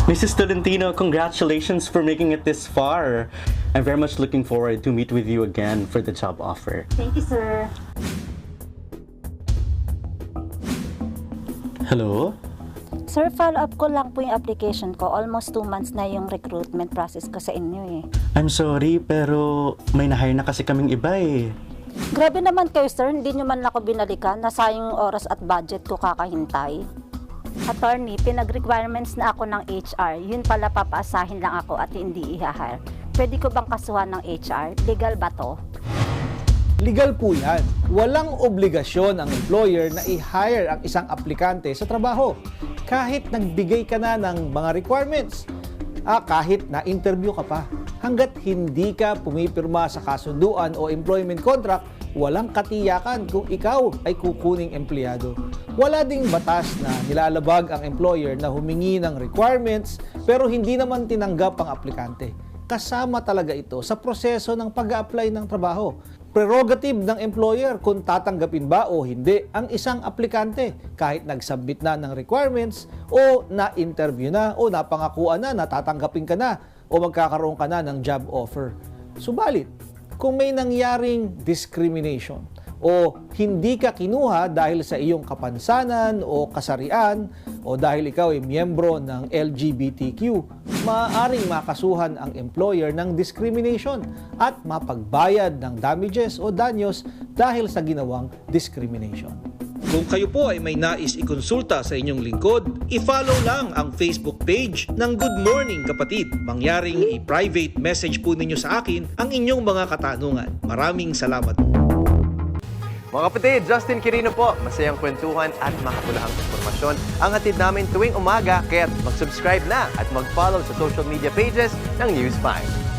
Mrs. Tolentino, congratulations for making it this far. I'm very much looking forward to meet with you again for the job offer. Thank you, sir. Hello? Sir, follow-up ko lang po yung application ko. Almost 2 months na yung recruitment process ko sa inyo eh. I'm sorry, pero may na-hire na kasi kaming iba eh. Grabe naman kayo, sir. Hindi nyo man ako binalikan. Nasayang yung oras at budget ko kakahintay. Attorney, pinag-requirements na ako ng HR. Yun pala papaasahin lang ako at hindi i-hire. Pwede ko bang kasuhan ng HR? Legal ba to? Legal po yan. Walang obligasyon ang employer na i-hire ang isang aplikante sa trabaho. Kahit nagbigay ka na ng mga requirements. Kahit na-interview ka pa. Hanggat hindi ka pumipirma sa kasunduan o employment contract, walang katiyakan kung ikaw ay kukuning empleyado. Wala ding batas na nilalabag ang employer na humingi ng requirements pero hindi naman tinanggap ang aplikante. Kasama talaga ito sa proseso ng pag-a-apply ng trabaho. Prerogative ng employer kung tatanggapin ba o hindi ang isang aplikante kahit nag-submit na ng requirements o na-interview na o napangakuan na, natatanggapin ka na o magkakaroon ka na ng job offer. Subalit, kung may nangyaring discrimination o hindi ka kinuha dahil sa iyong kapansanan o kasarian o dahil ikaw ay miyembro ng LGBTQ, maaaring makasuhan ang employer ng discrimination at mapagbayad ng damages o danyos dahil sa ginawang discrimination. Kung kayo po ay may nais ikonsulta sa inyong lingkod, i-follow lang ang Facebook page ng Good Morning Kapatid. Mangyaring i-private message po ninyo sa akin ang inyong mga katanungan. Maraming salamat. Mga kapatid, Justin Quirino po. Masayang kwentuhan at makapulahang informasyon ang hatid namin tuwing umaga. Kaya't mag-subscribe na at mag-follow sa social media pages ng News 5.